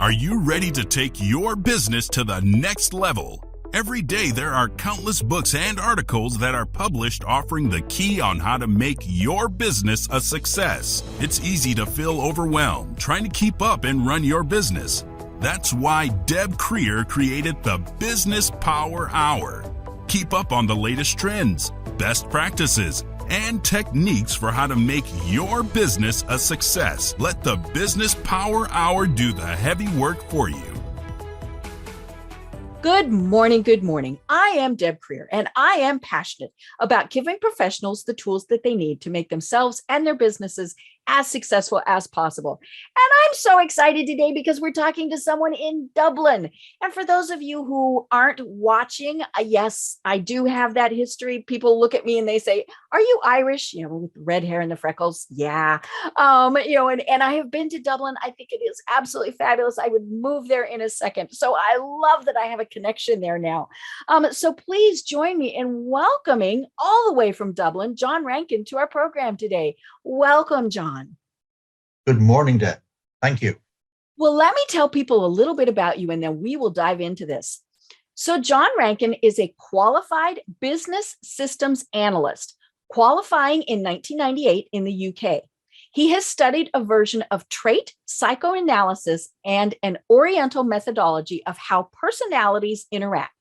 Are you ready to take your business to the next level? Every day there are countless books and articles that are published offering the key on how to make your business a success. It's easy to feel overwhelmed trying to keep up and run your business. That's why Deb Creer created the Business Power Hour. Keep up on the latest trends, best practices, and techniques for how to make your business a success. Let the Business Power Hour do the heavy work for you. Good morning. Good morning. I am Deb Creer, and I am passionate about giving professionals the tools that they need to make themselves and their businesses as successful as possible. And I'm so excited today because we're talking to someone in Dublin. And for those of you who aren't watching, yes, I do have that history. People look at me and they say, "Are you Irish?" With the red hair and the freckles. Yeah. And I have been to Dublin. I think it is absolutely fabulous. I would move there in a second. So I love that I have a connection there now. So please join me in welcoming all the way from Dublin, John Rankin, to our program today. Welcome, John. Good morning, Deb. Thank you. Well, let me tell people a little bit about you, and then we will dive into this. So John Rankin is a qualified business systems analyst, qualifying in 1998 in the UK. He has studied a version of trait psychoanalysis and an Oriental methodology of how personalities interact.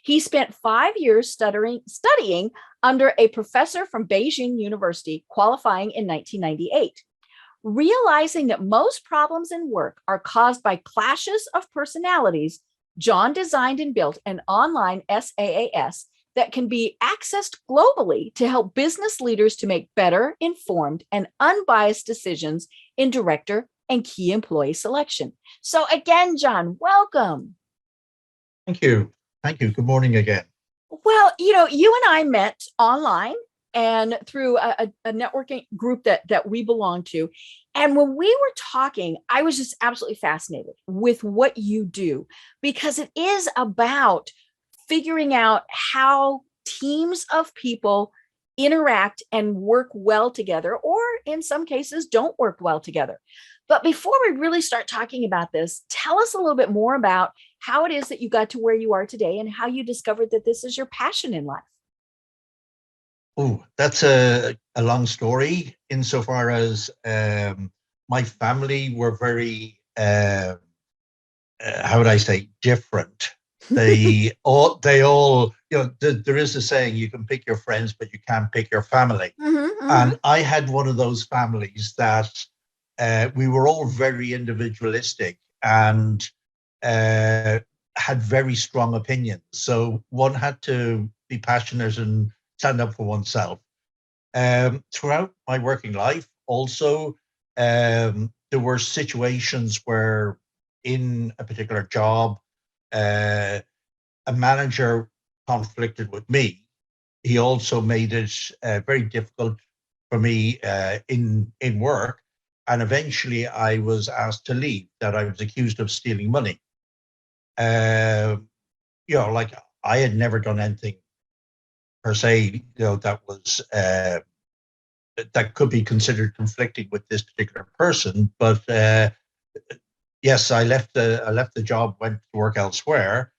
He spent 5 years studying under a professor from Beijing University, qualifying in 1998. Realizing that most problems in work are caused by clashes of personalities, John designed and built an online SAAS that can be accessed globally to help business leaders to make better, informed, and unbiased decisions in director and key employee selection. So again, John, welcome. Thank you. Thank you. Good morning again. Well, you and I met online and through a networking group that we belong to. And when we were talking, I was just absolutely fascinated with what you do, because it is about figuring out how teams of people interact and work well together, or in some cases don't work well together. But before we really start talking about this, tell us a little bit more about how it is that you got to where you are today and how you discovered that this is your passion in life. Oh, that's a long story insofar as my family were very, how would I say, different. They all, there is a saying, you can pick your friends, but you can't pick your family. And I had one of those families that we were all very individualistic and had very strong opinions. So one had to be passionate and stand up for oneself. Throughout my working life, also, there were situations where in a particular job, a manager conflicted with me. He also made it very difficult for me in work. And eventually I was asked to leave, that I was accused of stealing money. Like I had never done anything per se, that was that could be considered conflicting with this particular person. But yes, I left the job, went to work elsewhere,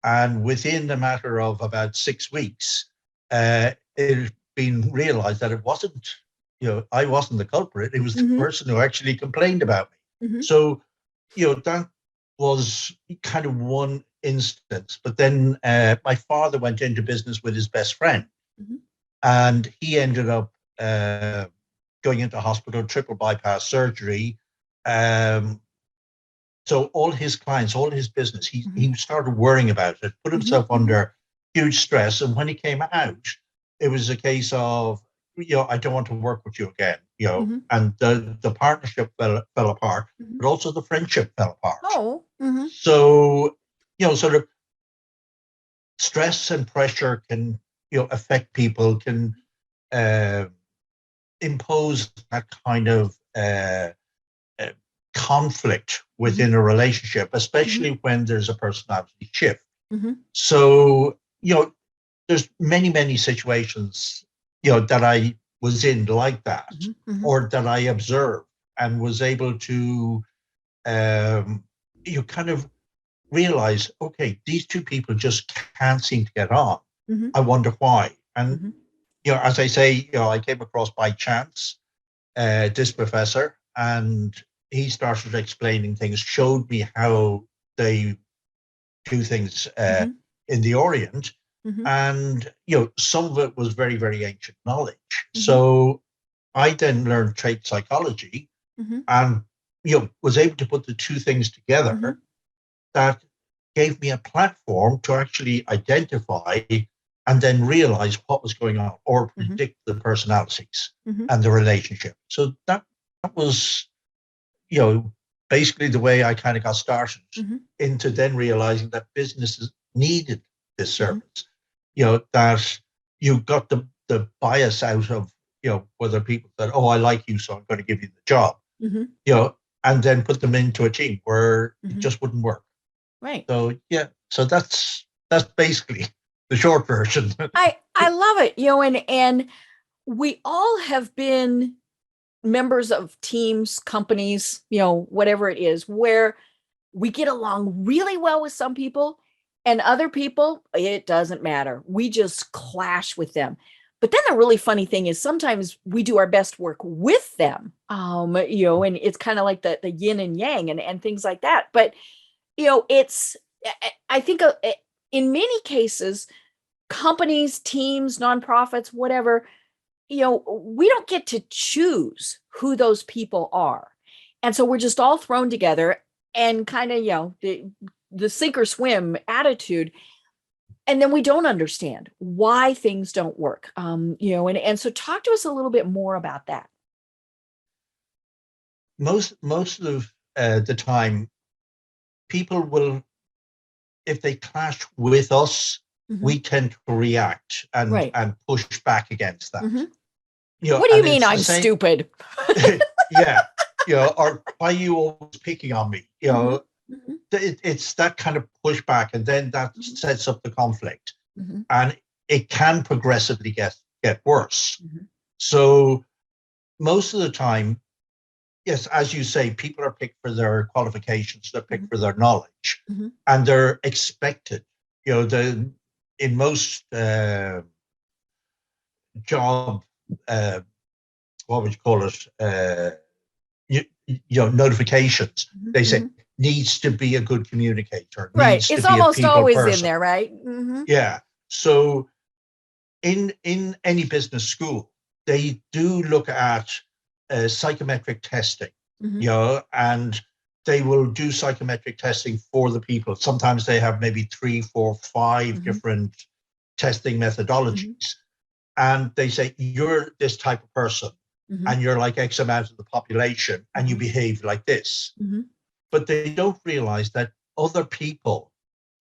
and within a matter of about 6 weeks, it had been realized that it wasn't, I wasn't the culprit. It was the person who actually complained about me. So, that was kind of one instance. But then my father went into business with his best friend, and he ended up going into hospital, triple bypass surgery. So all his clients, all his business, he started worrying about it, put himself under huge stress. And when he came out, it was a case of, I don't want to work with you again, and the partnership fell apart, but also the friendship fell apart. So, sort of stress and pressure can, affect people, can impose that kind of conflict within a relationship, especially when there's a personality shift. So, there's many situations, that I was in like that, or that I observed and was able to you kind of realize, okay, these two people just can't seem to get on. Mhm. I wonder why. And Mhm. as I say, I came across by chance this professor, and he started explaining things, showed me how they do things Mhm. in the Orient. Mhm. And, some of it was very, very ancient knowledge. Mhm. So I then learned trait psychology Mhm. and, was able to put the two things Mhm. together that gave me a platform to actually identify and then realize what was going on or Mhm. predict the personalities Mhm. and the relationship. So that was, basically the way I kind of got started Mhm. into then realizing that businesses needed this Mhm. service, that you got the bias out of, whether people said, oh, I like you, so I'm going to give you the job, Mhm. and then put them into a team where it Mhm. just wouldn't work. Right. So yeah, so that's basically the short version. I love it, and we all have been members of teams, companies, whatever it is, where we get along really well with some people and other people, it doesn't matter. We just clash with them. But then the really funny thing is sometimes we do our best work with them. And it's kind of like the yin and yang and things like that. But it's I think in many cases, companies, teams, nonprofits, whatever, we don't get to choose who those people are. And so we're just all thrown together and kind of, the sink or swim attitude. And then we don't understand why things don't work. And so talk to us a little bit more about that. Most of the time, people will, if they clash with us, Mhm. we tend to react and Right. push back against that. Mhm. What do you And mean it's the I'm same. stupid? Yeah, or why are you always picking on me? Mhm. Mhm. It's that kind of pushback, and then that Mhm. sets up the conflict, Mhm. and it can progressively get worse. Mhm. So most of the time, yes, as you say, people are picked for their qualifications, they're picked Mhm. for their knowledge, Mhm. and they're expected. In most job, uh, what would you call it? Notifications. Mhm. They say Mhm. needs to be a good communicator, Right. needs to It's be a almost people always in person. there, right? Mhm. Yeah. So in any business school, they do look at psychometric testing, Mhm. and they will do psychometric testing for the people. Sometimes they have maybe 3, 4, 5 Mhm. different testing Mhm. methodologies, and they say you're this type of person, Mhm. and you're like X amount of the population, and you Mhm. behave like this. Mhm. But they don't realize that other people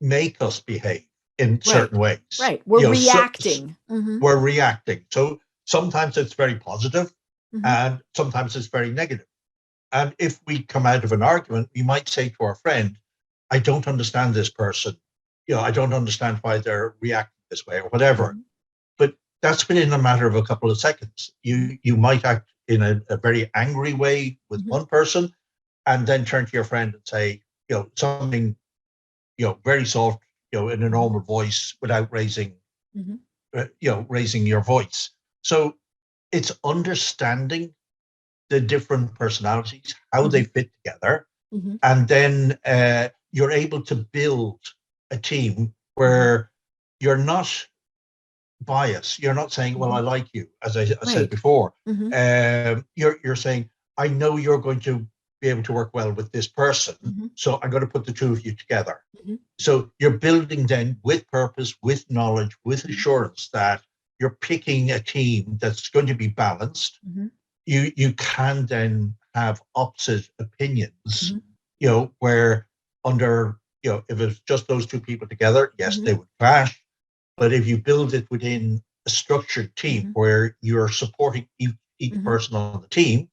make us behave in Right. certain ways. Right. We're So reacting. Mhm. we're reacting. So sometimes it's very positive, Mhm. and sometimes it's very negative. And if we come out of an argument, we might say to our friend, I don't understand this person. I don't understand why they're reacting this way or whatever. Mhm. But that's within a matter of a couple of seconds. You might act in a very angry way with Mhm. one person, and then turn to your friend and say, something, very soft, in a Mhm. normal voice without Mhm. raising your voice. So it's understanding the different personalities, how they Mhm. fit together, Mhm. and then you're able to build a team Mhm. where you're not biased. You're not saying, "Well, I Mhm. like you," as I said Right. before. Mhm. You're saying, "I know you're going to be able to work well with this person, Mhm. so I'm going to put the two of you together." Mhm. So you're building then with purpose, with knowledge, with Mhm. assurance that you're picking a team that's going to be balanced. Mhm. You can then have opposite opinions, Mhm. where under, if it's just those two people together, yes, Mhm. they would clash. But if you build it within a structured team Mhm. where you're supporting each Mhm. person on the team,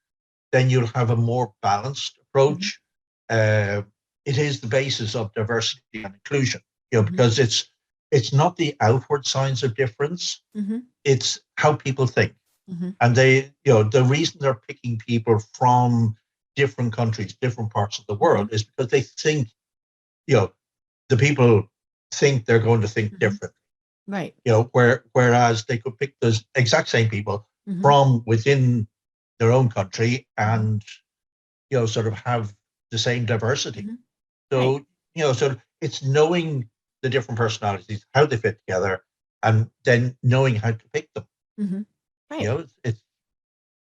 then you'll have a more balanced Mhm. approach. Uh, it is the basis of diversity and inclusion, Mhm. because it's not the outward signs of difference, Mhm. it's how people think. Mhm. And the reason they're picking people from different countries, different parts of the world, Mhm. is because they think the people think they're going to think differently. Right. Whereas they could pick those exact same people Mm-hmm. from within their own country and, sort of have the same diversity. Mm-hmm. So, Right. so it's knowing the different personalities, how they fit together, and then knowing how to pick them. Mm-hmm. Right. It's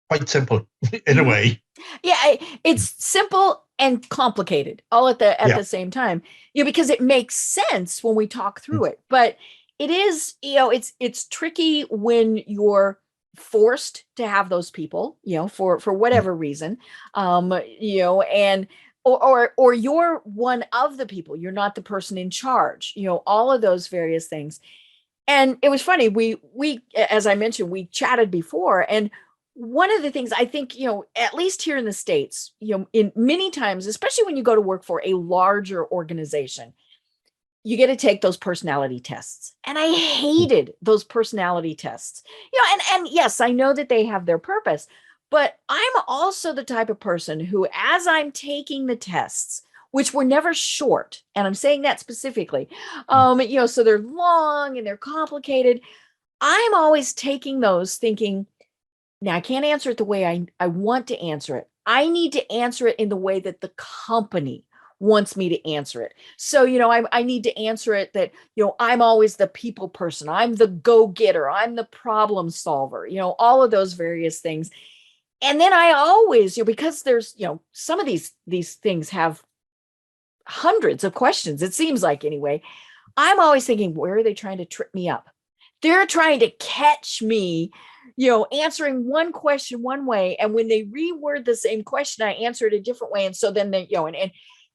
quite simple in a way. Yeah, it's simple and complicated all at the same time. Because it makes sense when we talk through it, but it is, it's tricky when you're forced to have those people, for whatever reason, and or you're one of the people, you're not the person in charge, all of those various things. And it was funny, we as I mentioned, we chatted before, and one of the things I think, at least here in the States, in many times, especially when you go to work for a larger organization, you get to take those personality tests. And I hated those personality tests. And yes, I know that they have their purpose, but I'm also the type of person who, as I'm taking the tests, which were never short, and I'm saying that specifically, so they're long and they're complicated. I'm always taking those thinking, now I can't answer it the way I want to answer it. I need to answer it in the way that the company wants me to answer it. So, I need to answer it that, I'm always the people person. I'm the go-getter. I'm the problem solver, all of those various things. And then I always, because there's, some of these things have hundreds of questions, it seems like anyway. I'm always thinking, where are they trying to trip me up? They're trying to catch me, answering one question one way. And when they reword the same question, I answer it a different way. And so then they,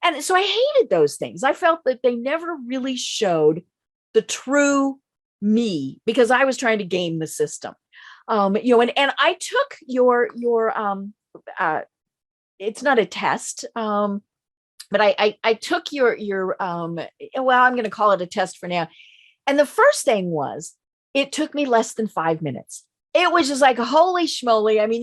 and so I hated those things. I felt that they never really showed the true me because I was trying to game the system. And I took your it's not a test, but I took your well, I'm going to call it a test for now. And the first thing was, it took me less than 5 minutes. It was just like, holy schmoly. I mean,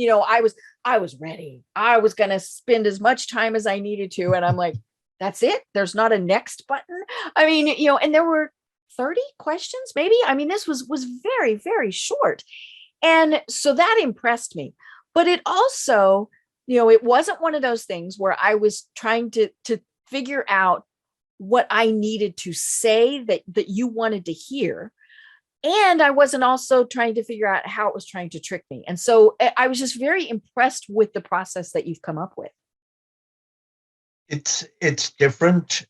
I was ready. I was going to spend as much time as I needed to. And I'm like, that's it. There's not a next button. I mean, and there were 30 questions, maybe. I mean, this was very, very short. And so that impressed me. But it also, it wasn't one of those things where I was trying to figure out what I needed to say that you wanted to hear. And I wasn't also trying to figure out how it was trying to trick me. And so I was just very impressed with the process that you've come up with. It's different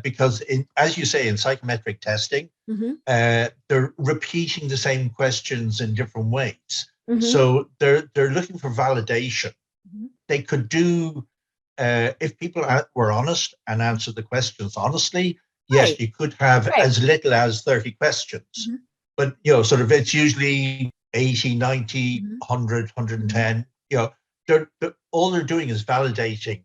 because, as you say, in psychometric testing, they're repeating the same questions in different ways. So they're looking for validation. They could do, if people were honest and answered the questions honestly, yes, Right. you could have as little as 30 questions. But, sort of it's usually 80, 90, 100, 110. All they're doing is validating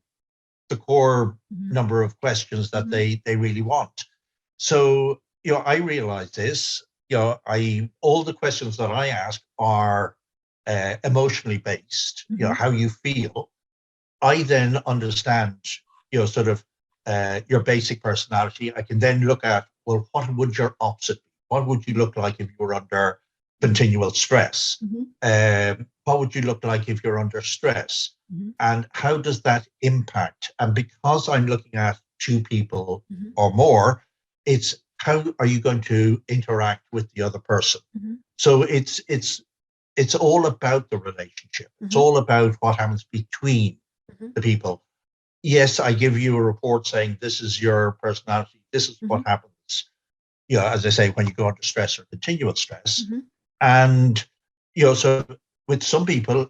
the core number of questions that they really want. So, I realize this, all the questions that I ask are emotionally based, how you feel. I then understand, sort of your basic personality. I can then look at, well, what would your opposite be? What would you look like if you were under continual stress? What would you look like if you're under stress? And how does that impact? And because I'm looking at two people or more, it's how are you going to interact with the other person? So it's all about the relationship. It's all about what happens between the people. Yes, I give you a report saying this is your personality. This is what happens. As I say, when you go under stress or continual stress. And, so with some people,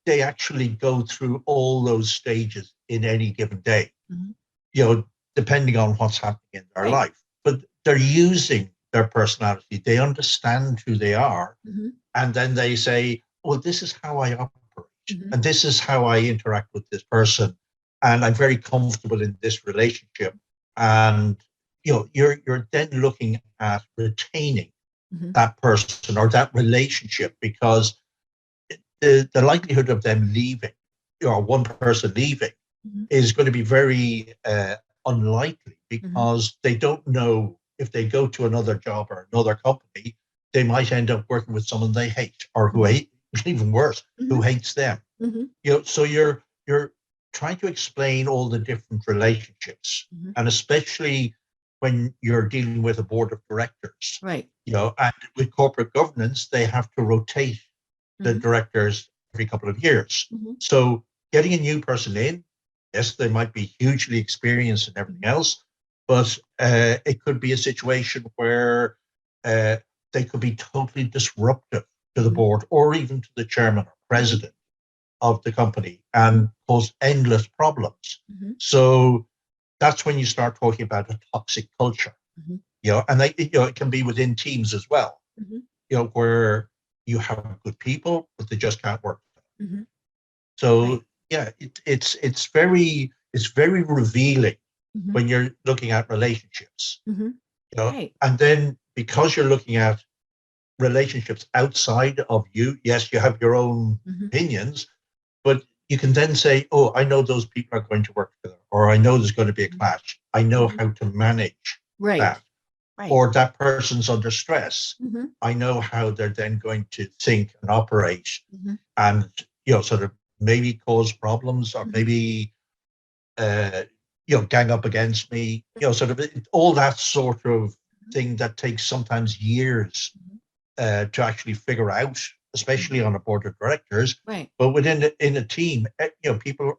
they actually go through all those stages in any given day, depending on what's happening in their life. But they're using their personality. They understand who they are. And then they say, well, this is how I operate. And this is how I interact with this person. And I'm very comfortable in this relationship. And, you're then looking at retaining that person or that relationship, because the likelihood of them leaving, one person leaving, is going to be very unlikely because they don't know if they go to another job or another company, they might end up working with someone they hate or who hate, even worse, who hates them. So you're trying to explain all the different relationships, and especially when you're dealing with a board of directors, Right. and with corporate governance, they have to rotate the directors every couple of years. So getting a new person in, yes, they might be hugely experienced and everything else, but it could be a situation where they could be totally disruptive to the board or even to the chairman or president of the company and cause endless problems. So that's when you start talking about a toxic culture, and it can be within teams as well, where you have good people, but they just can't work. So yeah, it's very revealing when you're looking at relationships, and then because you're looking at relationships outside of you, yes, you have your own opinions, but you can then say, oh, I know those people are going to work together, or I know there's going to be a clash. I know how to manage that. Or that person's under stress. I know how they're then going to think and operate and, sort of maybe cause problems or maybe, gang up against me, sort of all that sort of thing that takes sometimes years to actually figure out, especially on a board of directors. But in a team, people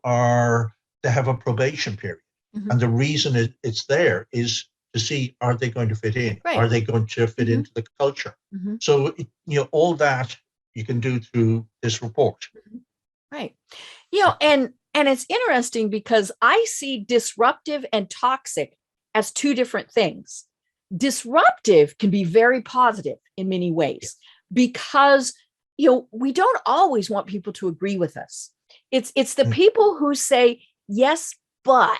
they have a probation period. And the reason it's there is to see, are they going to fit in? Are they going to fit into the culture? So, all that you can do through this report. Right. And it's interesting because I see disruptive and toxic as two different things. Disruptive can be very positive in many ways because, we don't always want people to agree with us. It's the people who say, yes, but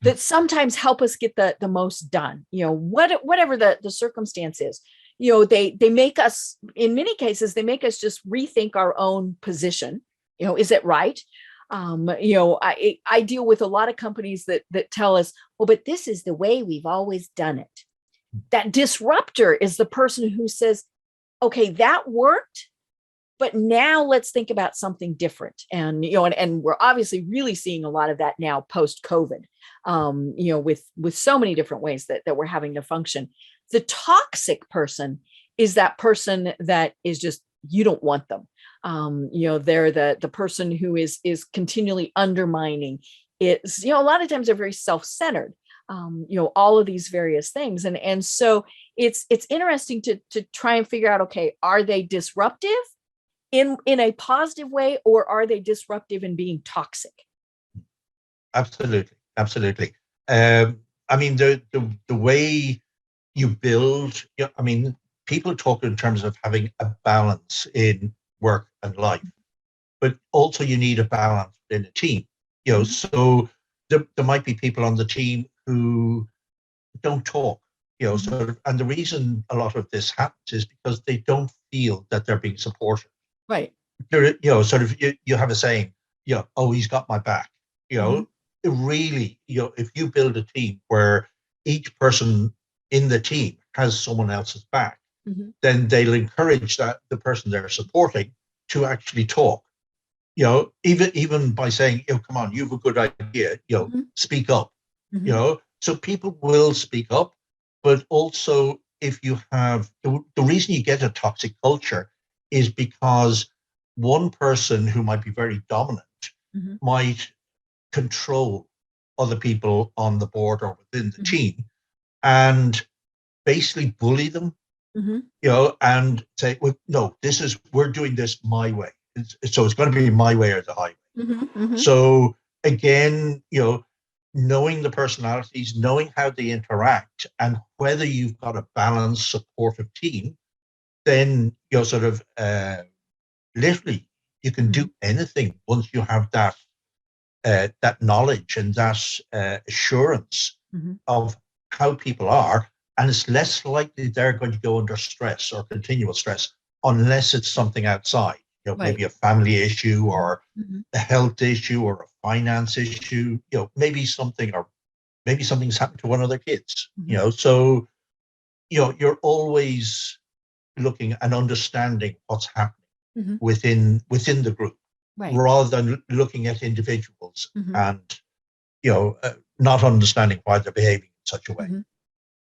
that sometimes help us get the most done, whatever the circumstance is. They make us, in many cases, they make us just rethink our own position. Is it right? I deal with a lot of companies that tell us, well, but this is the way we've always done it. That disruptor is the person who says, okay, that worked, but now let's think about something different. And, and we're obviously really seeing a lot of that now post-COVID, with so many different ways that we're having to function. The toxic person is that person that is just, you don't want them. They're the person who is continually undermining. It's, a lot of times they're very self-centered, all of these various things. And so it's interesting to try and figure out, okay, are they disruptive in a positive way, or are they disruptive in being toxic? Absolutely. The way you build, people talk in terms of having a balance in work and life, but also you need a balance in a team. So there might be people on the team who don't talk, sort of, and the reason a lot of this happens is because they don't feel that they're being supported. Right. Sort of, you have a saying, oh, he's got my back. It really, if you build a team where each person in the team has someone else's back, then they'll encourage the person they're supporting to actually talk. Even by saying, come on, you have a good idea, speak up. So people will speak up, but also if you have the reason you get a toxic culture is because one person who might be very dominant might control other people on the board or within the team and basically bully them, and say, well, no, we're doing this my way. So it's going to be my way or the highway. So again, knowing the personalities, knowing how they interact, and whether you've got a balanced, supportive team, then sort of literally you can do anything once you have that knowledge and that assurance of how people are, and it's less likely they're going to go under stress or continual stress unless it's something outside. Maybe a family issue or a health issue or a finance issue, maybe something or maybe something's happened to one of their kids, so, you're always looking and understanding what's happening within the group, Right. rather than looking at individuals Mhm. and, not understanding why they're behaving in such a way.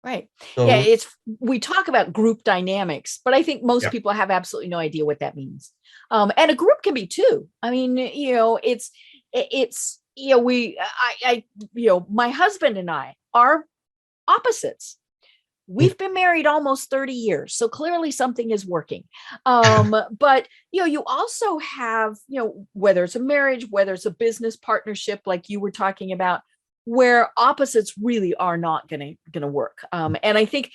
Right. So, Yeah, we talk about group dynamics, but I think most Yeah. people have absolutely no idea what that means. And a group can be too. I mean, my husband and I are opposites. We've been married almost 30 years, so clearly something is working. But you also have, whether it's a marriage, whether it's a business partnership, like you were talking about, where opposites really are not gonna work. And I think,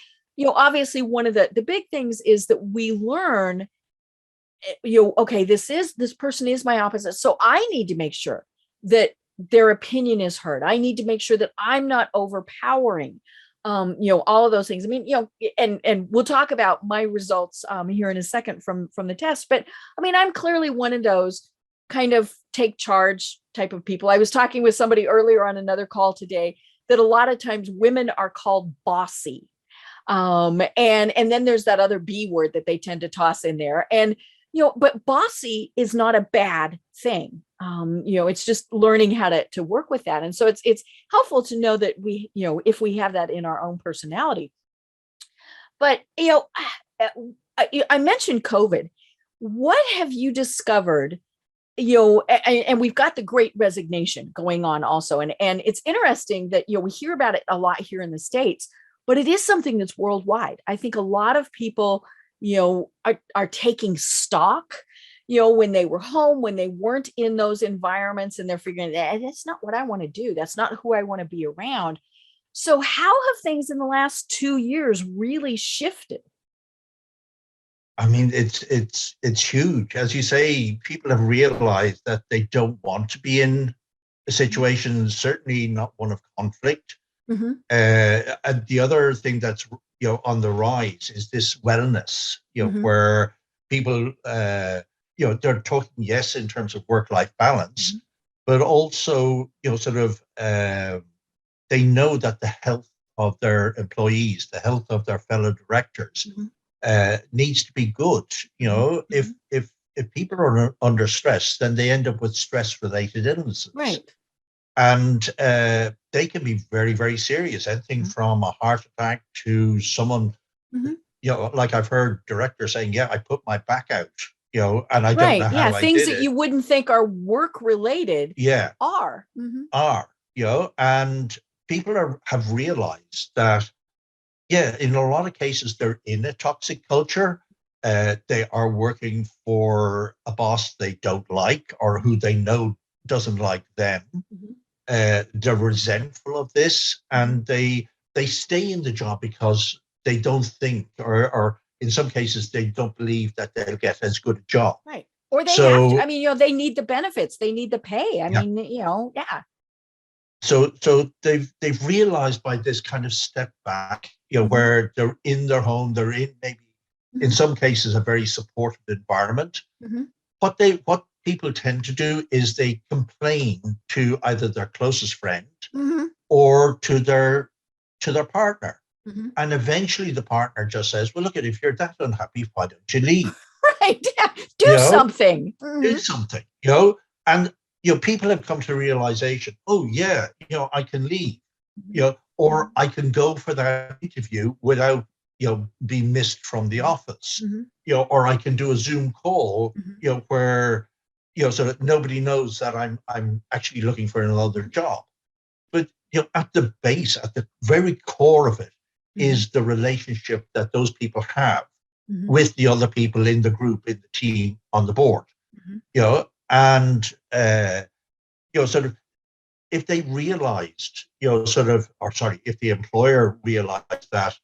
obviously one of the big things is that we learn, okay, this person is my opposite, so I need to make sure that their opinion is heard. I need to make sure that I'm not overpowering. All of those things. I mean, and we'll talk about my results here in a second from the test. But I mean, I'm clearly one of those kind of take charge type of people. I was talking with somebody earlier on another call today that a lot of times women are called bossy. And then there's that other B word that they tend to toss in there. And but bossy is not a bad thing. It's just learning how to work with that. And so it's helpful to know that we, if we have that in our own personality. But, I mentioned COVID. What have you discovered? And we've got the great resignation going on also. And it's interesting that, we hear about it a lot here in the States, but it is something that's worldwide. I think a lot of people, are taking stock, when they were home, when they weren't in those environments, and they're figuring that's not what I want to do. That's not who I want to be around. So how have things in the last 2 years really shifted? I mean, it's huge. As you say, people have realized that they don't want to be in a situation, certainly not one of conflict. And the other thing that's on the rise is this wellness, where people, they're talking, yes, in terms of work-life balance, but also, sort of, they know that the health of their employees, the health of their fellow directors, needs to be good. If people are under stress, then they end up with stress-related illnesses. Right. And they can be very, very serious. Anything from a heart attack to someone, like I've heard directors saying, "Yeah, I put my back out, and I don't know how I things did that it." you wouldn't think are work related, Yeah, are. and people have realized that, yeah, in a lot of cases they're in a toxic culture. They are working for a boss they don't like, or who they know doesn't like them. They're resentful of this, and they stay in the job because they don't think, or in some cases they don't believe that they'll get as good a job. Right. Or they have to. I mean, they need the benefits, they need the pay. I mean, yeah. So they've realized by this kind of step back, where they're in their home, they're in maybe in some cases a very supportive environment. What people tend to do is they complain to either their closest friend or to their partner. And eventually the partner just says, "Well, look, if you're that unhappy, why don't you leave?" Right. Yeah. Do something. Do something, and people have come to the realization, oh yeah, I can leave, or I can go for that interview without being missed from the office, or I can do a Zoom call, where so that nobody knows that I'm actually looking for another job. But at the base, at the very core of it, is the relationship that those people have with the other people in the group, in the team, on the board. And sort of, if they realized, if the employer realized that,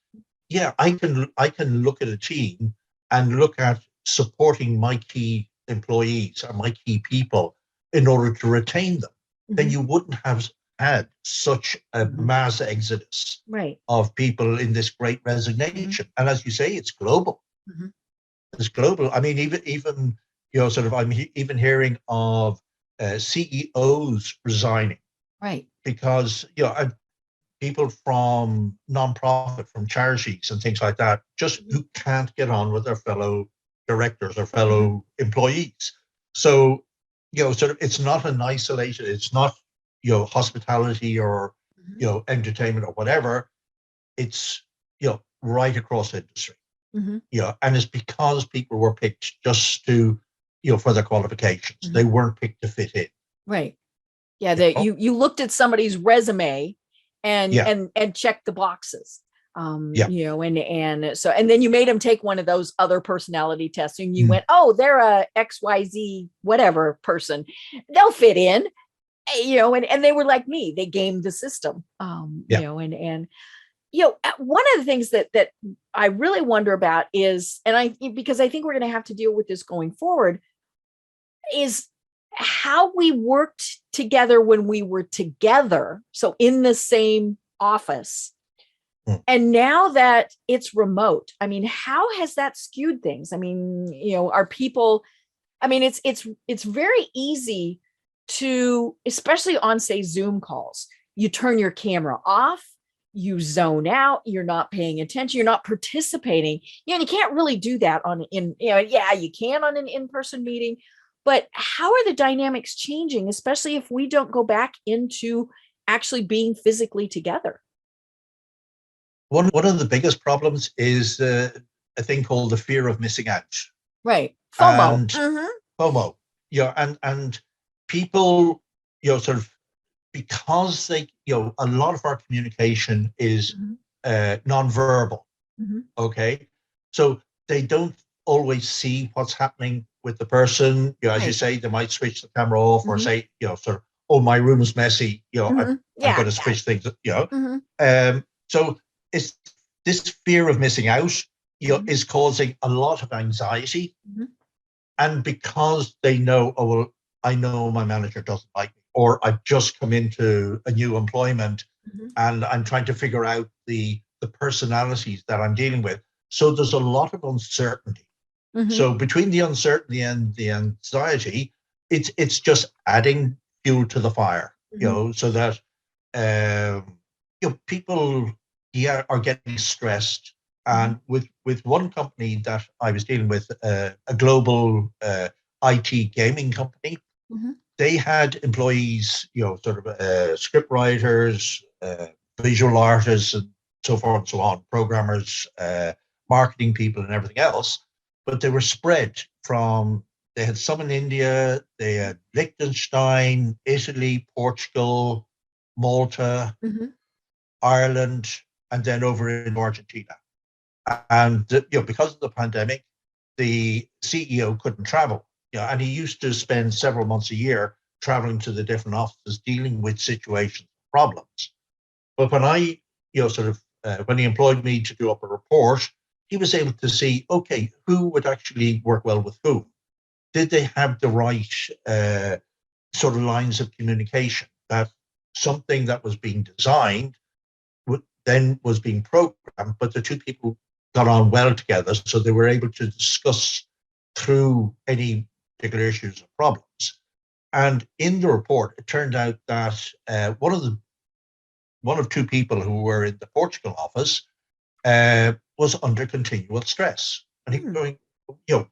yeah, I can look at a team and look at supporting my key employees or my key people in order to retain them, then you wouldn't have had such a mass exodus of people in this great resignation. And as you say, it's global. It's global. I mean, even I'm even hearing of CEOs resigning, right? Because people from non-profit, from charities and things like that, just who can't get on with their fellow directors or fellow employees. So, sort of, it's not an isolated, it's not, hospitality or, entertainment or whatever. It's, right across the industry. And it's because people were picked just to, for their qualifications. They weren't picked to fit in. Right. Yeah. You looked at somebody's resume and checked the boxes. And so, and then you made them take one of those other personality tests and you went, oh, they're a XYZ, whatever person, they'll fit in, and they were like me, they gamed the system. One of the things that I really wonder about is, because I think we're going to have to deal with this going forward, is how we worked together when we were together. So in the same office. And now that it's remote, I mean, how has that skewed things? I mean, are people, I mean, it's very easy to, especially on, say, Zoom calls, you turn your camera off, you zone out, you're not paying attention, you're not participating. You can't really do that you can on an in-person meeting, but how are the dynamics changing, especially if we don't go back into actually being physically together? One of the biggest problems is a thing called the fear of missing out. Right. FOMO. And FOMO. And people, sort of, because they, a lot of our communication is nonverbal. Okay. So they don't always see what's happening with the person. As you say, they might switch the camera off or say, sort of, oh, my room's messy. I'm going to switch things. So it's this fear of missing out, is causing a lot of anxiety. And because they know, oh, well, I know my manager doesn't like me, or I've just come into a new employment and I'm trying to figure out the personalities that I'm dealing with. So there's a lot of uncertainty. So between the uncertainty and the anxiety, it's just adding fuel to the fire, so that people are getting stressed. And with one company that I was dealing with, a global IT gaming company, they had employees, sort of script writers, visual artists, and so forth and so on, programmers, marketing people, and everything else. But they were spread from, they had some in India, they had Liechtenstein, Italy, Portugal, Malta, Ireland, and then over in Argentina. And because of the pandemic, the CEO couldn't travel. And he used to spend several months a year traveling to the different offices, dealing with situations, problems. But when I, when he employed me to do up a report, he was able to see, okay, who would actually work well with whom? Did they have the right sort of lines of communication? That something that was being designed then was being programmed, but the two people got on well together, so they were able to discuss through any particular issues or problems. And in the report, it turned out that one of two people who were in the Portugal office was under continual stress. And he was going,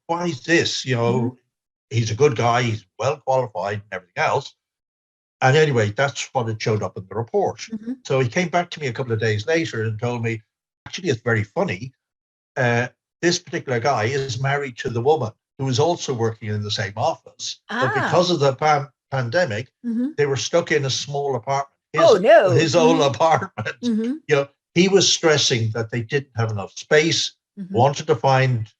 why is this? He's a good guy, he's well qualified and everything else. And anyway, that's what had showed up in the report. So he came back to me a couple of days later and told me, actually, it's very funny. This particular guy is married to the woman who is also working in the same office. But because of the pandemic, they were stuck in a small apartment. His old apartment. He was stressing that they didn't have enough space, wanted to find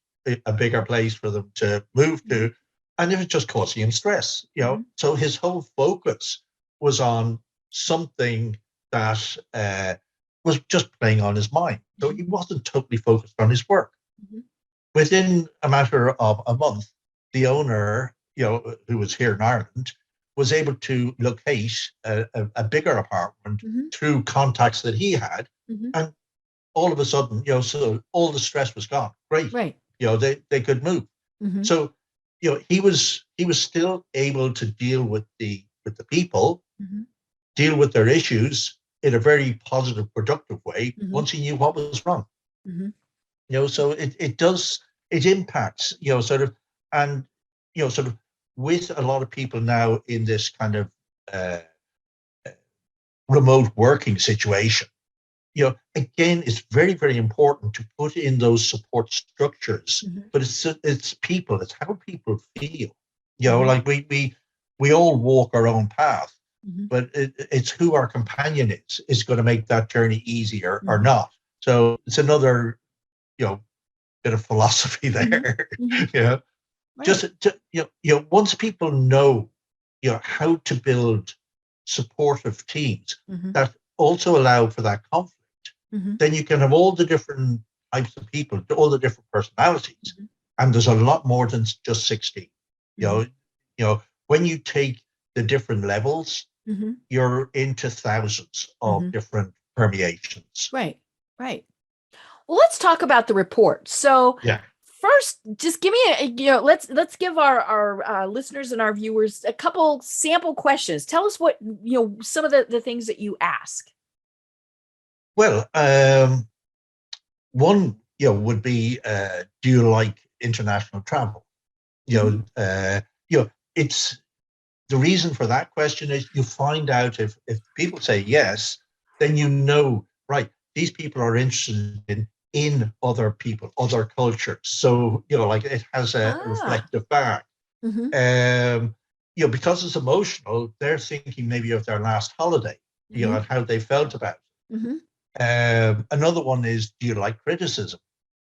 a bigger place for them to move to, and it was just causing him stress. So his whole focus was on something that was just playing on his mind. So he wasn't totally focused on his work. Within a matter of a month, the owner, who was here in Ireland, was able to locate a bigger apartment through contacts that he had. And all of a sudden, so all the stress was gone. Great. Right. They could move. So, he was still able to deal with the people, deal with their issues, in a very positive, productive way Mhm. once he knew what was wrong. Mhm. So it impacts, sort of, and, sort of with a lot of people now in this kind of uh, remote working situation, again, it's very, very important to put in those support structures, Mhm. but it's people, it's how people feel. Mhm. Like we all walk our own path, Mhm. but it's who our companion is going to make that journey easier or Mhm. not. So it's another, bit of philosophy Mhm. there. Mhm. Yeah, Right. just to, once people know, how to build supportive teams Mhm. that also allow for that conflict, Mhm. then you can have all the different types of people, all the different personalities, Mhm. and there's a lot more than just 16. You know, Mhm. when you take the different levels, Mhm. you're into thousands of Mhm. different permeations. Right. Right. Well, let's talk about the report. So Yeah. first, just give me let's give our listeners and our viewers a couple sample questions. Tell us what, some of the things that you ask. Well, one, would be, do you like international travel? Mm-hmm. It's the reason for that question is you find out if people say yes, then right, these people are interested in other people, other cultures. So, like it has a Ah. reflective back. Mm-hmm. Um, because it's emotional, they're thinking maybe of their last holiday, Mm-hmm. and how they felt about it. Mm-hmm. Another one is, do you like criticism,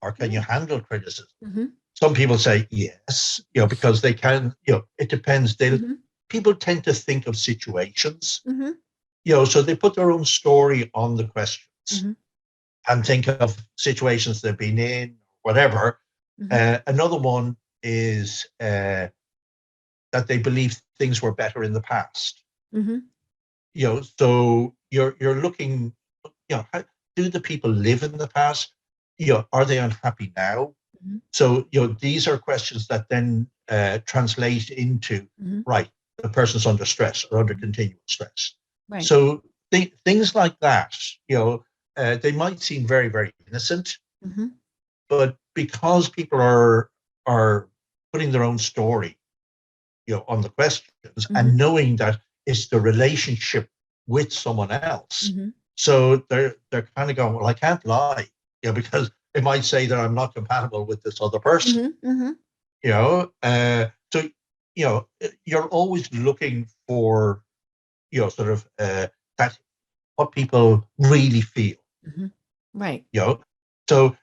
or can you handle criticism? Mm-hmm. Some people say yes, because they can, it depends. Mm-hmm. People tend to think of situations, Mm-hmm. so they put their own story on the questions Mm-hmm. and think of situations they've been in, whatever. Mm-hmm. Another one is that they believe things were better in the past. Mm-hmm. So you're looking, how do the people live in the past? Are they unhappy now? Mm-hmm. So, these are questions that then translate into, Mm-hmm. right, the person's under stress or under continual stress. Right. So things like that, they might seem very, very innocent, Mm-hmm. but because people are putting their own story, on the questions, Mm-hmm. and knowing that it's the relationship with someone else, Mm-hmm. so they're kind of going, well, I can't lie, because it might say that I'm not compatible with this other person. Mm-hmm. Mm-hmm. So you're always looking for, sort of, that what people really feel. Mm-hmm. Right. you know so,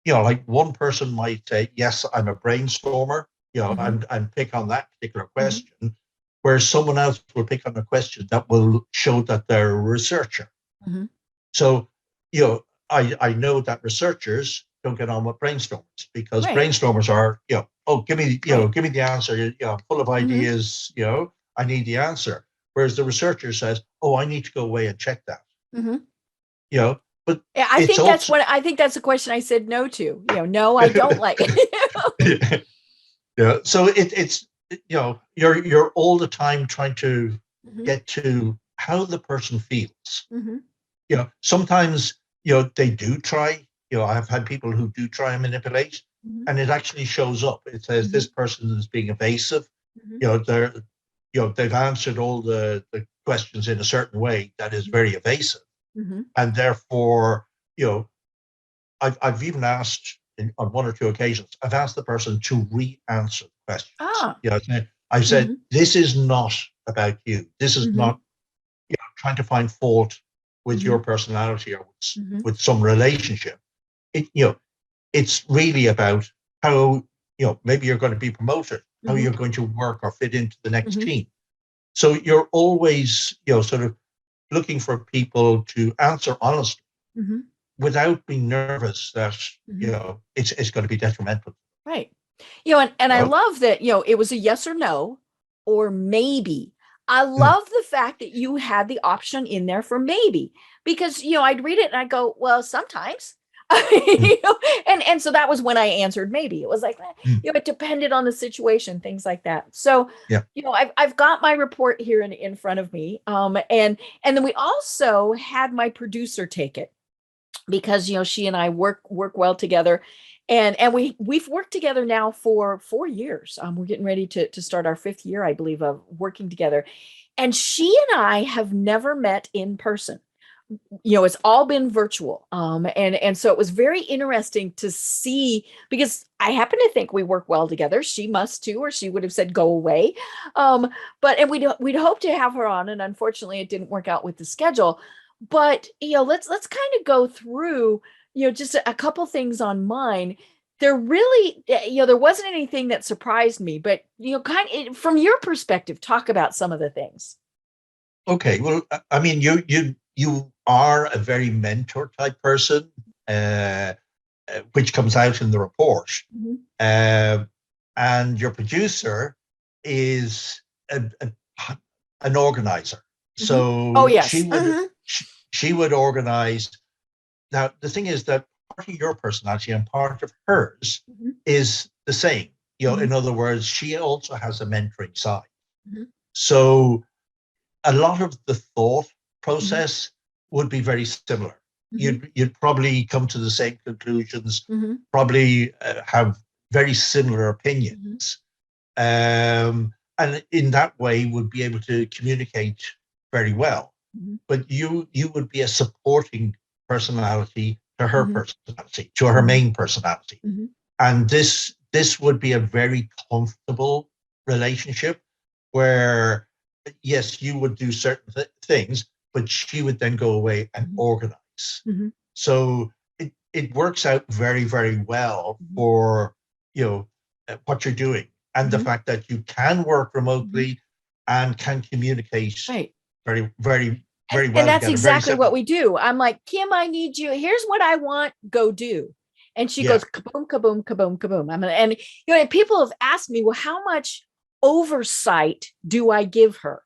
like one person might say, yes, I'm a brainstormer, Mm-hmm. and pick on that particular Mm-hmm. question, whereas someone else will pick on a question that will show that they're a researcher. Mm-hmm. So, I know that researchers don't get on with brainstormers, because Right. brainstormers are, oh, Right. give me the answer. I'm full of Mm-hmm. ideas. I need the answer. Whereas the researcher says, oh, I need to go away and check that. Mm-hmm. You know, but Yeah, it's also, I think that's a question I said no to. No, I don't like. yeah. So it's, you're all the time trying to Mm-hmm. get to how the person feels. Mm-hmm. Sometimes, they do try, I've had people who do try and manipulate, Mm-hmm. and it actually shows up. It says Mm-hmm. this person is being evasive. Mm-hmm. They're, they've answered all the questions in a certain way that is very evasive. Mm-hmm. And therefore, you know, I've even asked on one or two occasions, I've asked the person to re-answer the questions. Ah. I've said, Mm-hmm. this is not about you. This is Mm-hmm. not, trying to find fault with Mm-hmm. your personality or Mm-hmm. with some relationship. It's really about how, maybe you're going to be promoted, how Mm-hmm. you're going to work or fit into the next Mm-hmm. team. So you're always, sort of looking for people to answer honestly Mm-hmm. without being nervous that, Mm-hmm. it's going to be detrimental. Right. And I You love that, it was a yes or no or maybe. I Mm, love the fact that you had the option in there for maybe, because, I'd read it and I go, well, sometimes. Mm, And so that was when I answered maybe. It was like, mm, it depended on the situation, things like that. So, yeah. I've got my report here in front of me. And then we also had my producer take it because she and I work well together. And we've worked together now for 4 years. We're getting ready to start our 5th year, I believe, of working together. And she and I have never met in person. It's all been virtual. And so it was very interesting to see, because I happen to think we work well together. She must too, or she would have said go away. But we'd hope to have her on, and unfortunately it didn't work out with the schedule. But let's kind of go through just a couple things on mine. There really, there wasn't anything that surprised me, but from your perspective, talk about some of the things. Okay. Well, I mean, you are a very mentor type person, uh, which comes out in the report. Mhm. Uh, and your producer is an organizer. Mhm. Oh, So yes. Mhm. she would organize. Now, the thing is that part of your personality and part of hers Mhm. is the same. Mhm. In other words, she also has a mentoring side. Mhm. So a lot of the thought Mhm. process would be very similar. Mhm. You'd probably come to the same conclusions, Mhm. probably have very similar Mhm. opinions, and in that way would be able to communicate very well. Mhm. But you would be a supporting personality to her Mhm. personality, to her Mhm. main personality, Mhm. and this would be a very comfortable relationship where yes, you would do certain things, but she would then go away and Mhm. organize. Mhm. So it works out very, very well Mhm. for what you're doing, and the Mhm. fact that you can work Mhm. remotely and can communicate Right. very, very, And, very and well that's together. Very exactly what simple. we do. I'm like, Kim, I need you. Here's what I want. Go do. And she Yeah. goes, kaboom, kaboom, kaboom, kaboom. And people have asked me, well, how much oversight do I give her?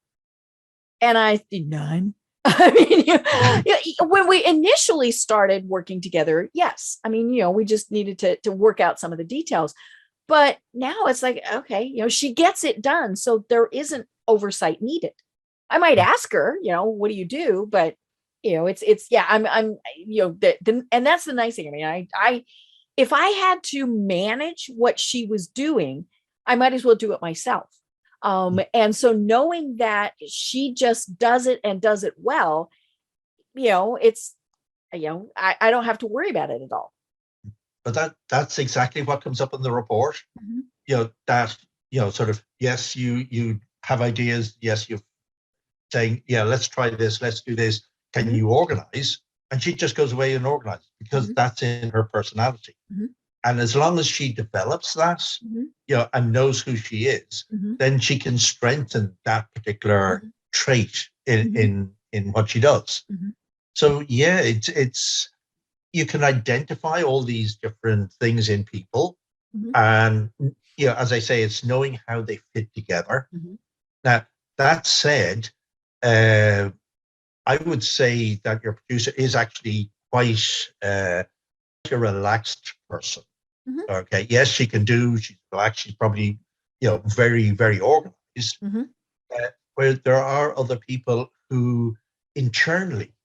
And I none. I mean, when we initially started working together, yes. I mean, we just needed to work out some of the details. But now it's like, okay, she gets it done. So there isn't oversight needed. I might ask her, what do you do? But it's yeah, I'm and that's the nice thing. I mean, I if I had to manage what she was doing, I might as well do it myself. And so knowing that she just does it and does it well, it's I don't have to worry about it at all. But that's exactly what comes up in the report. Mhm. That sort of yes, you have ideas. Yes, you're saying yeah, let's try this, let's do this. Can Mhm. you organize? And she just goes away and organizes because Mhm. that's in her personality. Mhm. And as long as she develops that, Mhm. and knows who she is, Mhm. then she can strengthen that particular Mhm. trait in Mhm. in what she does. Mhm. So yeah, it's you can identify all these different things in people, Mhm. and as I say, it's knowing how they fit together. Mhm. Now that said, uh, I would say that your producer is actually quite a relaxed person. Mhm. Okay, yes, she can do. She's relaxed. She's probably very, very organized. Mhm. Where there are other people who internally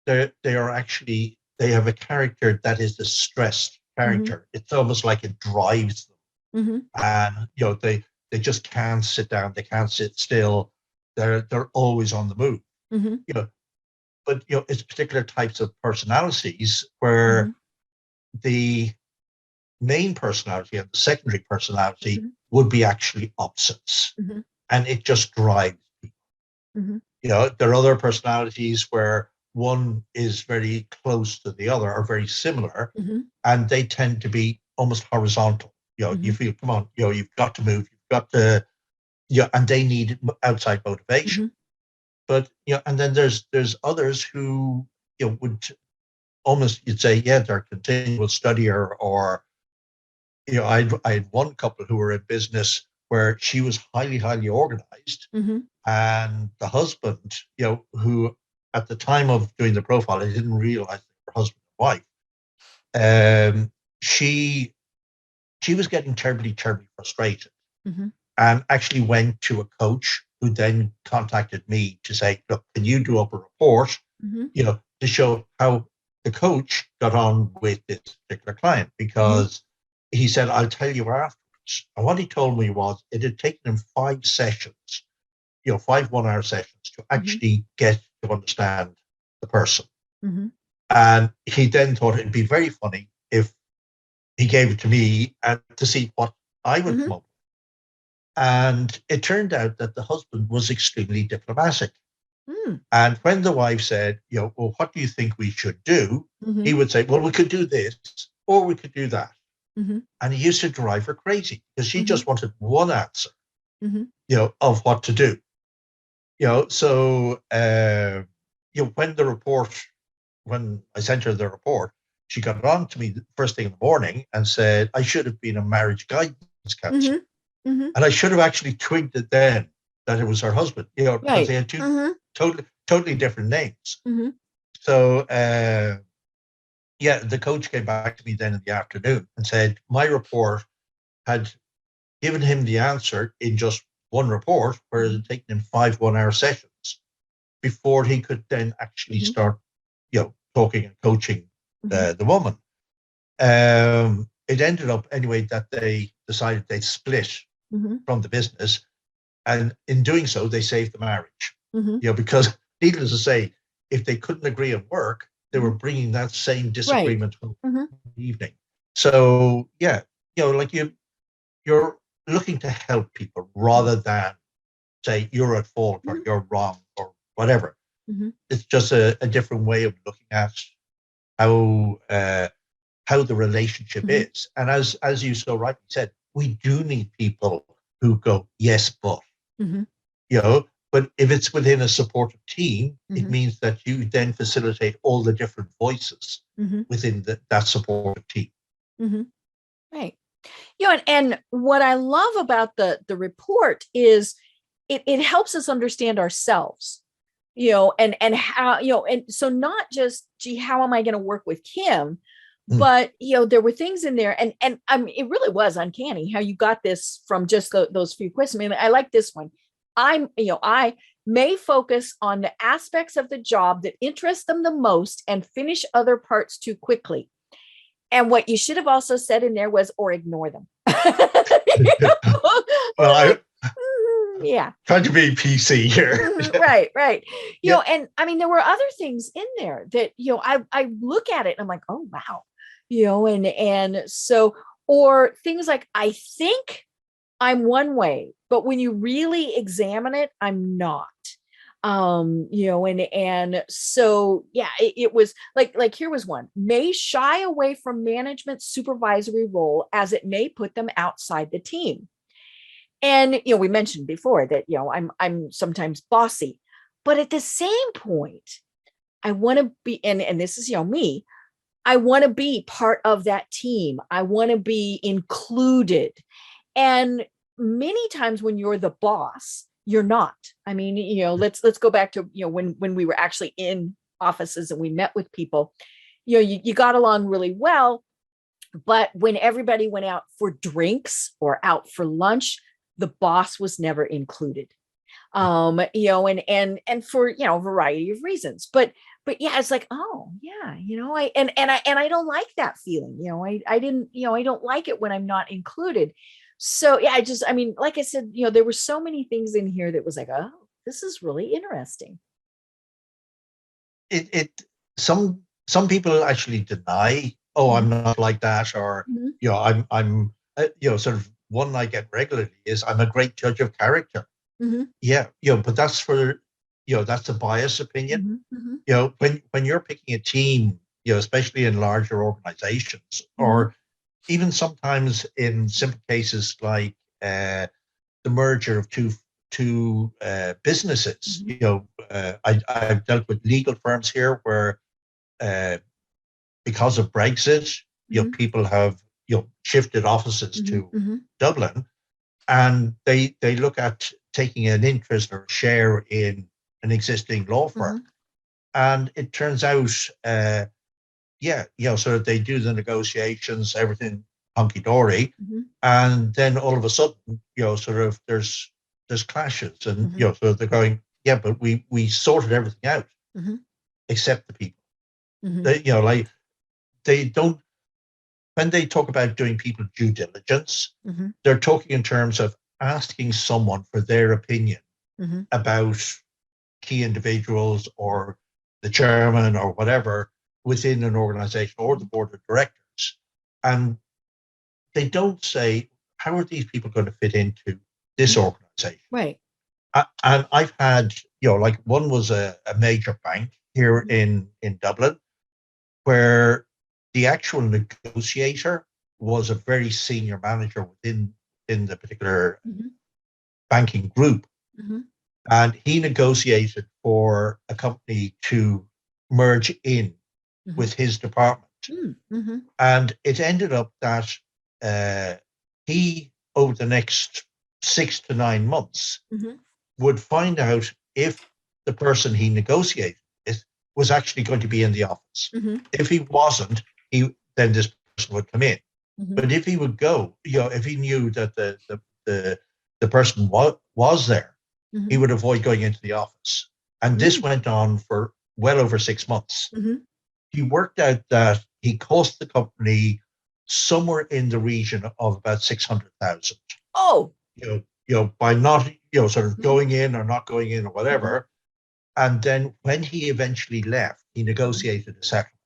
they are actually they have a character that is a stressed Mhm. character. It's almost like it drives them, Mhm. and they just can't sit down. They can't sit still. They're always on the move. Mhm. You know, but it's particular types of personalities where Mhm. the main personality and the secondary personality Mhm. would be actually opposites, Mhm. and it just drives people. Mhm. There are other personalities where one is very close to the other or very similar, Mhm. and they tend to be almost horizontal. You Mhm. feel, come on, you've got to move, you've got to, and they need outside motivation. Mhm. But and then there's others who would almost you'd say, yeah, they're a continual studier, or I had one couple who were in business where she was highly, highly organized, Mhm. and the husband, who at the time of doing the profile, I didn't realize they were husband and wife. she was getting terribly frustrated, Mm-hmm. and actually went to a coach who then contacted me to say, look, can you do up a report, Mm-hmm. to show how the coach got on with this particular client? Because he said, I'll tell you afterwards. And what he told me was it had taken him 5 sessions, 5 1-hour sessions to actually get to understand the person. Mm-hmm. And he then thought it'd be very funny if he gave it to me and to see what I would come up with. And it turned out that the husband was extremely diplomatic. And when the wife said, well, what do you think we should do? Mm-hmm. He would say, well, we could do this or we could do that. Mm-hmm. And he used to drive her crazy because she Mm-hmm. just wanted one answer, Mm-hmm. of what to do. So, when I sent her the report, she got on to me the first thing in the morning and said, I should have been a marriage guidance counselor. Mm-hmm. Mm-hmm. And I should have actually twigged it then that it was her husband, because they had two totally different names. Mm-hmm. So, the coach came back to me then in the afternoon and said my report had given him the answer in just one report, whereas it had taken him 5 1-hour sessions before he could then actually start, talking and coaching the woman. It ended up anyway that they decided they'd split from the business, and in doing so, they saved the marriage. Because needless to say, if they couldn't agree on work, they were bringing that same disagreement home in the evening. So you're looking to help people rather than say you're at fault or you're wrong or whatever. It's just a different way of looking at how the relationship is. And as you so rightly said, we do need people who go, yes, but, but if it's within a supportive team, it means that you then facilitate all the different voices within that supportive team. Right. And what I love about the report is it helps us understand ourselves, and how, and so not just, gee, how am I going to work with Kim? But, there were things in there, and I mean, it really was uncanny how you got this from just those few questions. I mean, I like this one. I may focus on the aspects of the job that interest them the most and finish other parts too quickly. And what you should have also said in there was, or ignore them. Well, yeah. Trying to be PC here. Right. And I mean, there were other things in there that, I look at it and I'm like, oh, wow. And so, or things like, I think I'm one way, but when you really examine it, I'm not. And so, it was like here was one: may shy away from management supervisory role as it may put them outside the team. And, we mentioned before that, I'm sometimes bossy, but at the same point, I want to be, and this is, me, I want to be part of that team. I want to be included. And many times when you're the boss, you're not. I mean, let's go back to, when we were actually in offices and we met with people, you got along really well, but when everybody went out for drinks or out for lunch, the boss was never included. And for, a variety of reasons, but it's like, oh yeah, I don't like that feeling. I didn't, I don't like it when I'm not included. So I mean, like I said, there were so many things in here that was like, oh, this is really interesting. Some people actually deny, oh, I'm not like that, or I'm sort of one I get regularly is I'm a great judge of character. But that's for that's a biased opinion. When you're picking a team, especially in larger organizations, or even sometimes in simple cases like the merger of two businesses. I've dealt with legal firms here where because of Brexit, people have shifted offices to Dublin, and they look at taking an interest or share in an existing law firm, and it turns out yeah, so they do the negotiations, everything hunky-dory, Mhm. and then all of a sudden, sort of there's clashes, and Mhm. so they're going, yeah, but we sorted everything out Mhm. except the people. Mhm. They, like they don't, when they talk about doing people due diligence, Mhm. they're talking in terms of asking someone for their opinion Mhm. about key individuals or the chairman or whatever within an organization or the board of directors. And they don't say, how are these people going to fit into this organization? Right. And I've had, like one was a major bank here in Dublin, where the actual negotiator was a very senior manager within in the particular Mhm. banking group. Mhm. And he negotiated for a company to merge in Mhm. with his department. Mm. Mhm. And it ended up that he, over the next 6 to 9 months, Mhm. would find out if the person he negotiated with was actually going to be in the office. Mhm. If he wasn't, then this person would come in. Mhm. But if he would go, if he knew that the person was there, he Mhm. would avoid going into the office. And this Mm. went on for well over 6 months. Mhm. He worked out that he cost the company somewhere in the region of about 600,000. Oh. By not sort of Mhm. going in or not going in or Mhm. whatever. And then when he eventually left, he negotiated a settlement,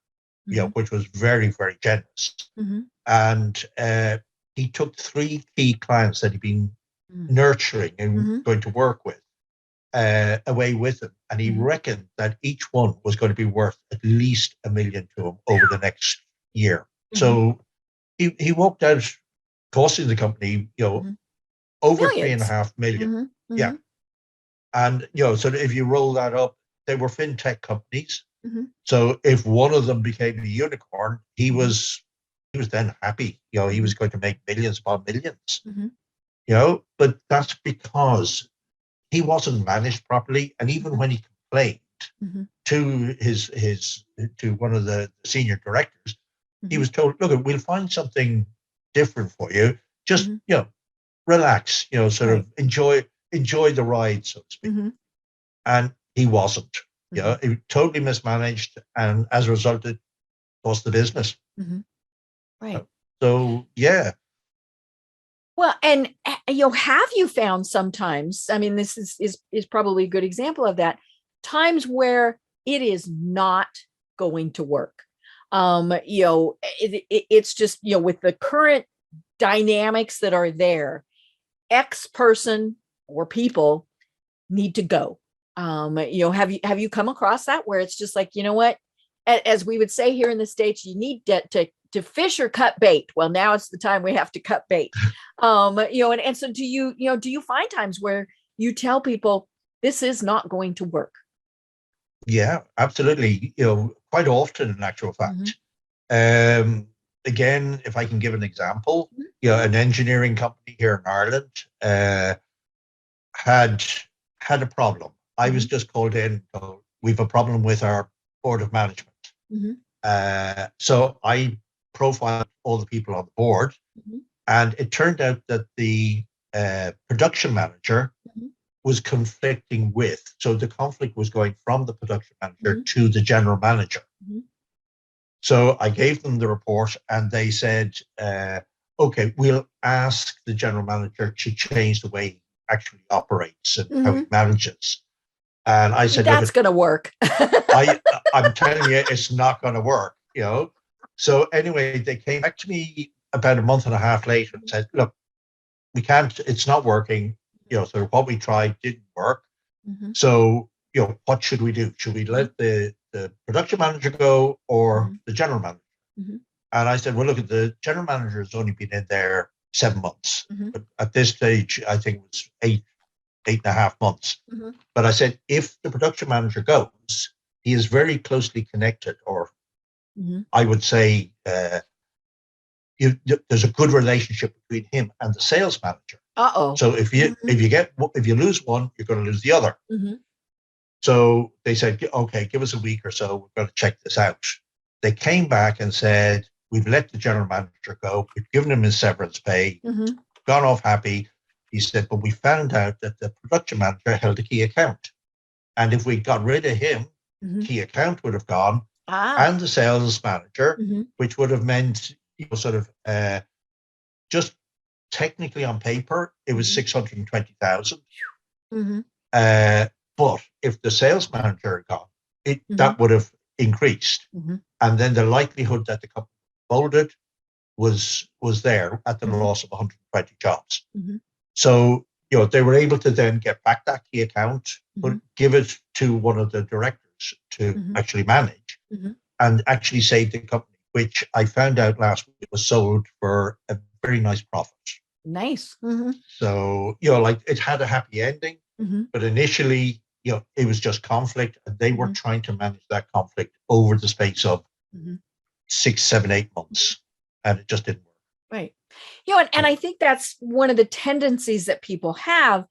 Mhm. which was very, very generous. Mhm. And he took 3 key clients that he'd been Mhm. nurturing and Mhm. going to work with away with him. And he Mhm. reckoned that each one was going to be worth at least $1 million to him over the next year. Mhm. So he walked out costing the company, Mhm. over three and a Millions. half million. Mhm. Yeah. Mhm. And, so if you roll that up, they were fintech companies. Mhm. So if one of them became a unicorn, he Mhm. was then happy. He was Mhm. going to make millions upon millions. Mhm. But that's because he wasn't managed properly. And even Mhm. when he complained Mhm. to his to one of the senior directors, he Mhm. was told, "Look, we'll find something different for you. Just Mhm. relax. Sort Right. of enjoy the ride, so to speak." Mhm. And he wasn't. Mhm. He totally mismanaged, and as a result, it cost the business. Mhm. Right. So yeah, Well, and have you found sometimes? I mean, this is probably a good example of that. Times where it is not going to work. It's just with the current dynamics that are there. X person or people need to go. Have you come across that where it's just like, what, as we would say here in the States, you need to fish or cut bait. Well, now it's the time we have to cut bait. And so do you find times where you tell people this is not going to work? yeah, absolutely. Quite often, in actual Mm-hmm. fact. Um, Again, if I can give an example, an engineering company here in Ireland had a problem. I was Mm-hmm. just called in. We've a problem with our board of management. Mm-hmm. So I profiled all the people on the board, Mm-hmm. and it turned out that the production manager Mm-hmm. was conflicting with. So the conflict was going from the production manager Mm-hmm. to the general manager. Mm-hmm. So I gave them the report, and they said, okay, we'll ask the general manager to change the way he actually operates and how he Mm-hmm. manages. And I said, That's look, going to work. I'm telling you, it's not going to work. So anyway, they came back to me about a month and a half later and said, look, we can't, it's not working. So what we tried didn't work. Mm-hmm. So, what should we do? Should we let the production manager go or Mm-hmm. the general manager? Mm-hmm. And I said, well, look, the general manager has only been in there 7 months. Mm-hmm. But at this stage, I think it was eight and a half months. Mm-hmm. But I said, if the production manager goes, he is very closely connected, or Mm-hmm. I would say there's a good relationship between him and the sales manager. Uh-oh. So if Mm-hmm. you lose one, you're going to lose the other. Mm-hmm. So they said, okay, give us a week or so. We're going to check this out. They came back and said, we've let the general manager go. We've given him his severance pay, gone off happy. He said, but we found out that the production manager held a key account. And if we got rid of him, key account would have gone, and the sales manager, which would have meant, sort of just technically on paper, it was 620,000. But if the sales manager had gone, that would have increased. And then the likelihood that the company folded was there at the loss of 120 jobs. So, they were able to then get back that key account, but give it to one of the directors to actually manage and actually save the company, which I found out last week was sold for a very nice profit. Nice. So, like it had a happy ending, but initially, it was just conflict, and they were trying to manage that conflict over the space of 6, 7, 8 months, and it just didn't work. Right. And I think that's one of the tendencies that people have,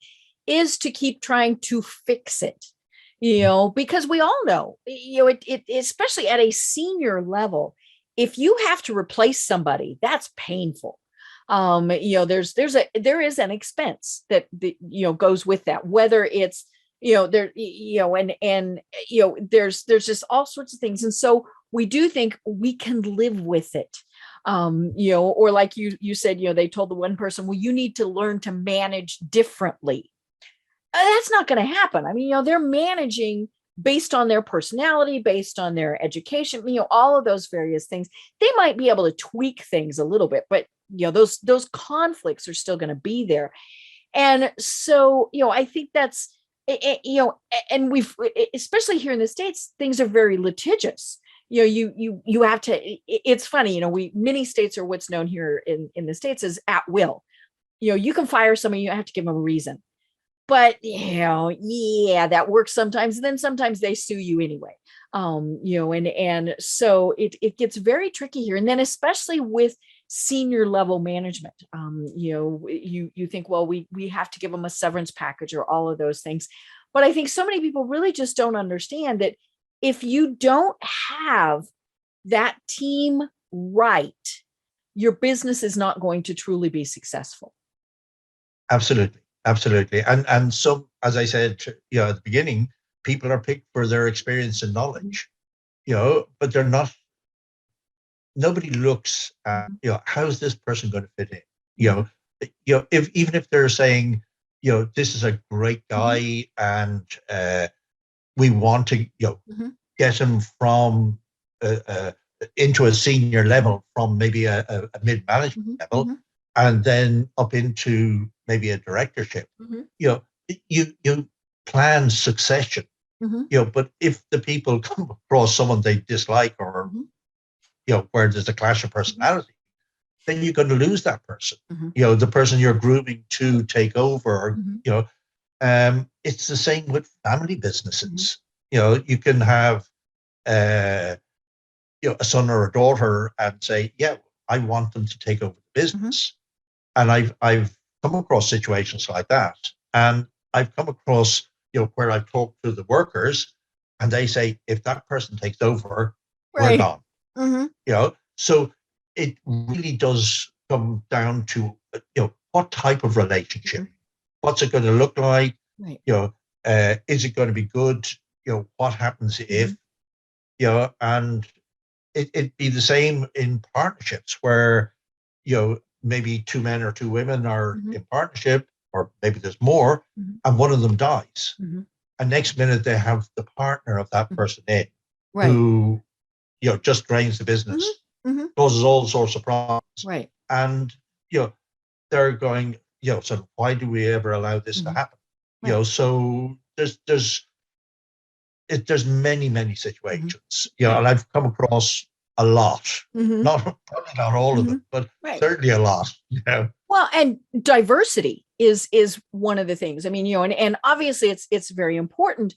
is to keep trying to fix it, because we all know, it especially at a senior level, if you have to replace somebody, that's painful. There is an expense that goes with that, whether it's, there's just all sorts of things. And so we do think we can live with it. Or like you said, they told the one person, well, you need to learn to manage differently. That's not going to happen. I mean, they're managing based on their personality, based on their education, all of those various things. They might be able to tweak things a little bit, but those conflicts are still going to be there. And so, I think that's, and we've, especially here in the States, things are very litigious. You have to, it's funny, many states are what's known here in the States as at will. You can fire somebody, you have to give them a reason. But, that works sometimes. And then sometimes they sue you anyway. And so it gets very tricky here. And then especially with senior level management, you think, well, we have to give them a severance package or all of those things. But I think so many people really just don't understand that if you don't have that team right, your business is not going to truly be successful. Absolutely. And so, as I said, at the beginning, people are picked for their experience and knowledge, but they're not. Nobody looks at, how's this person going to fit in? Even if they're saying, this is a great guy and we want to, get him from into a senior level from maybe a mid-management level, and then up into maybe a directorship. You plan succession. But if the people come across someone they dislike or where there's a clash of personality, then you're going to lose that person. The person you're grooming to take over. It's the same with family businesses. You can have a son or a daughter and say, yeah, I want them to take over the business. And I've come across situations like that, and I've come across where I've talked to the workers and they say, if that person takes over, we're gone. So it really does come down to what type of relationship, what's it going to look like, is it going to be good, what happens if, and it'd be the same in partnerships where maybe 2 men or 2 women are in partnership, or maybe there's more, and one of them dies, and next minute they have the partner of that person in, who just drains the business, causes all sorts of problems, and they're going, so why do we ever allow this to happen? So there's many situations, and I've come across a lot, probably not all of them, but certainly a lot. Well, and diversity is one of the things. I mean, and obviously it's very important,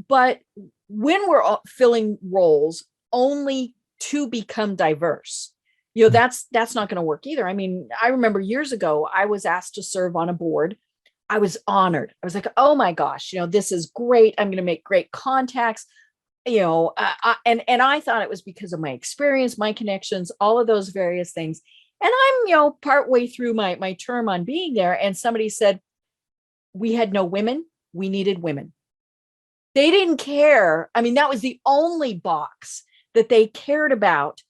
but when we're all filling roles only to become diverse, that's not going to work either. I mean, I remember years ago, I was asked to serve on a board. I was honored. I was like, oh my gosh, this is great. I'm going to make great contacts. and I thought it was because of my experience, my connections, all of those various things. And I'm, partway through my term on being there, and somebody said, we had no women, we needed women. They didn't care. I mean, that was the only box that they cared about.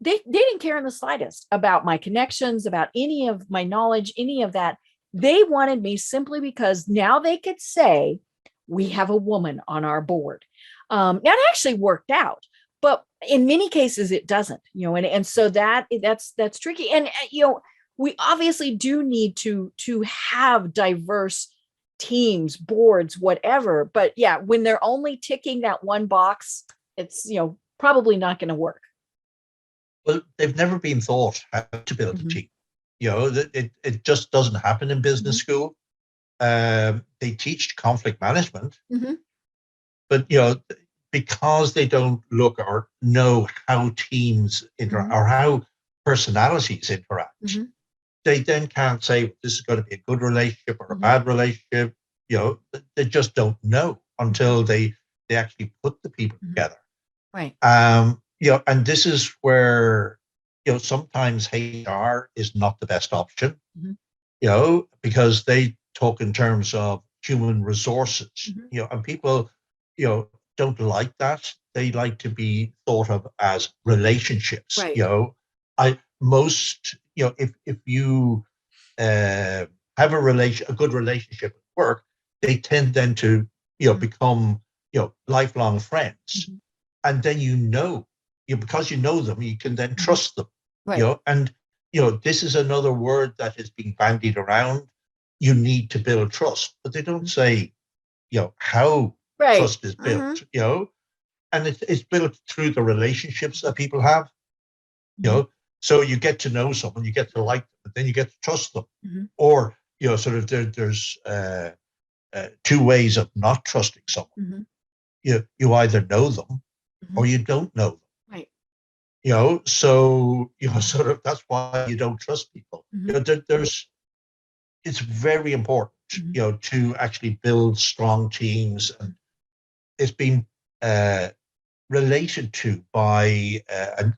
They didn't care in the slightest about my connections, about any of my knowledge, any of that. They wanted me simply because now they could say, we have a woman on our board. Now it actually worked out, but in many cases it doesn't, and so that's tricky. And, we obviously do need to have diverse teams, boards, whatever. But yeah, when they're only ticking that one box, it's, probably not going to work. Well, they've never been taught how to build a team. It just doesn't happen in business school. They teach conflict management, but because they don't look or know how teams interact or how personalities interact, they then can't say this is going to be a good relationship or a bad relationship. They just don't know until they actually put the people together. Right. And this is where sometimes HR is not the best option. Because they talk in terms of human resources. And people don't like that. They like to be thought of as relationships. Right. If you have a good relationship at work, they tend then to become lifelong friends, and then because you know them, you can then trust them. Right. And this is another word that is being bandied around. You need to build trust, but they don't say how trust is built. And it's built through the relationships that people have. So you get to know someone, you get to like them, but then you get to trust them. Or there's two ways of not trusting someone. You either know them or you don't know them. Right. So that's why you don't trust people. It's very important to actually build strong teams, and it's been related to by and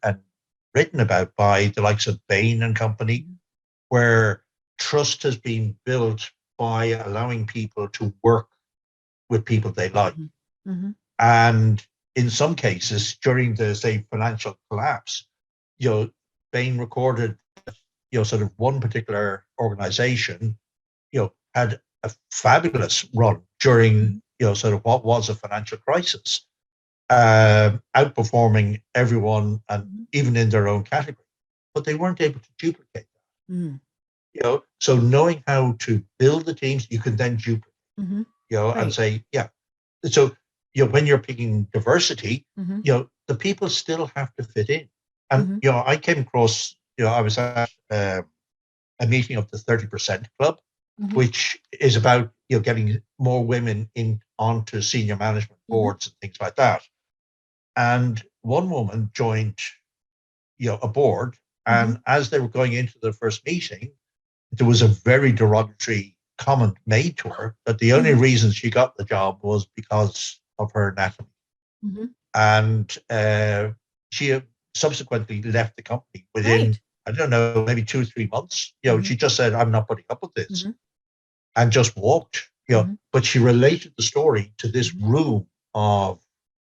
written about by the likes of Bain and Company, where trust has been built by allowing people to work with people they like. And in some cases, during the, say, financial collapse, Bain recorded, one particular organization, had a fabulous run during, what was a financial crisis, outperforming everyone and even in their own category. But they weren't able to duplicate that. So knowing how to build the teams, you can then duplicate, and say, So, when you're picking diversity, the people still have to fit in. And, I came across, I was at a meeting of the 30% Club, which is about, getting more women onto senior management boards and things like that. And one woman joined, a board, and as they were going into the first meeting, there was a very derogatory comment made to her that the only reason she got the job was because of her anatomy. And she subsequently left the company within, I don't know, maybe 2 or 3 months. She just said, I'm not putting up with this, and just walked. But she related the story to this room of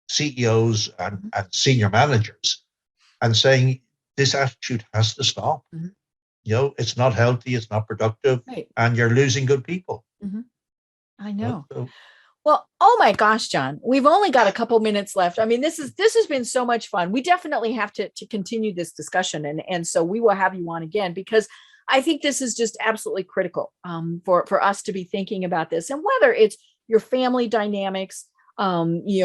CEOs and senior managers, and saying this attitude has to stop. It's not healthy, it's not productive, and you're losing good people. I know. Well, oh my gosh, John, we've only got a couple minutes left. I mean, this has been so much fun. We definitely have to continue this discussion. And so we will have you on again, because I think this is just absolutely critical for us to be thinking about this. And whether it's your family dynamics, we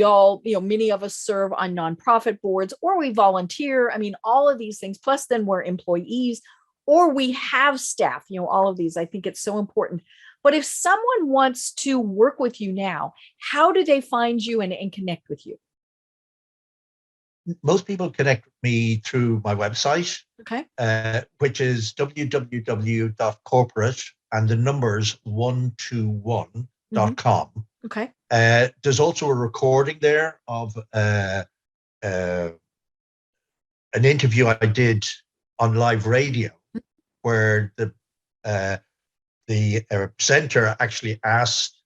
all, many of us serve on nonprofit boards, or we volunteer. I mean, all of these things, plus then we're employees, or we have staff, all of these. I think it's so important. But if someone wants to work with you now, how do they find you and connect with you? Most people connect with me through my website, which is www.corporate and the numbers 121 Okay. There's also a recording there of an interview I did on live radio, where the presenter actually asked,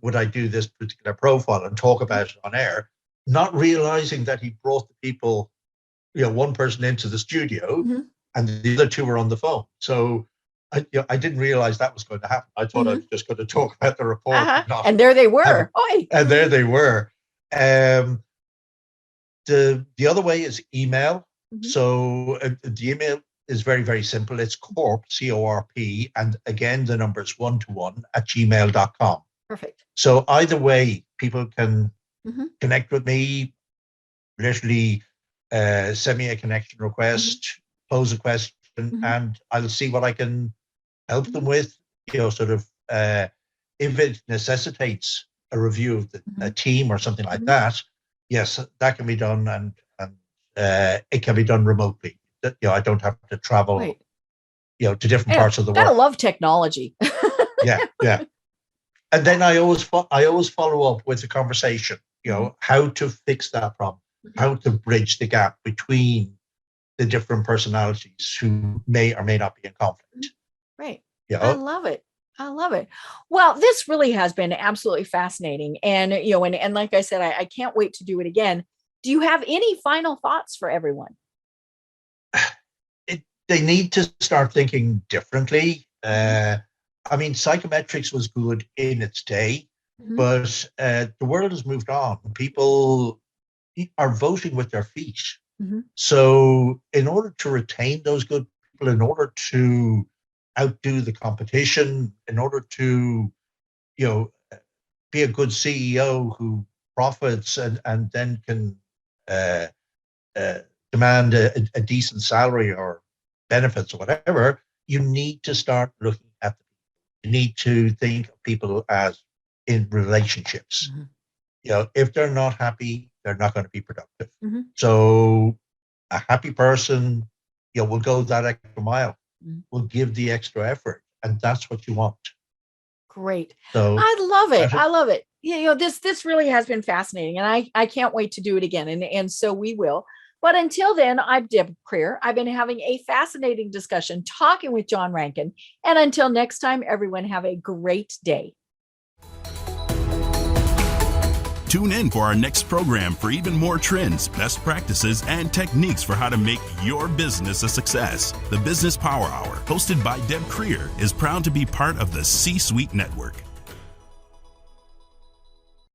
would I do this particular profile and talk about it on air, not realizing that he brought the people, one person into the studio and the other two were on the phone. So I didn't realize that was going to happen. I thought I was just going to talk about the report. And there they were. And there they were. The other way is email. So the email is very, very simple. It's corp, C-O-R-P, and again, the number is 121@gmail.com. Perfect. So either way, people can connect with me, literally send me a connection request, pose a question, and I'll see what I can help them with. Sort of, if it necessitates a review of a team or something like that, yes, that can be done, and it can be done remotely. I don't have to travel, to different parts of the world. I love technology. Yeah. And then I always follow up with a conversation. How to fix that problem, how to bridge the gap between the different personalities who may or may not be in conflict. Right. I love it. Well, this really has been absolutely fascinating. And, and like I said, I can't wait to do it again. Do you have any final thoughts for everyone? They need to start thinking differently. Psychometrics was good in its day, but the world has moved on. People are voting with their feet. So in order to retain those good people, in order to outdo the competition, in order to, be a good CEO who profits and then can demand a decent salary or benefits or whatever, you need to start looking at them. You need to think of people as in relationships. If they're not happy, they're not going to be productive. So a happy person, will go that extra mile, will give the extra effort, and that's what you want. Great. So I love it. This really has been fascinating, and I can't wait to do it again. And so we will. But until then, I'm Deb Creer. I've been having a fascinating discussion talking with John Rankin. And until next time, everyone have a great day. Tune in for our next program for even more trends, best practices, and techniques for how to make your business a success. The Business Power Hour, hosted by Deb Creer, is proud to be part of the C-Suite Network.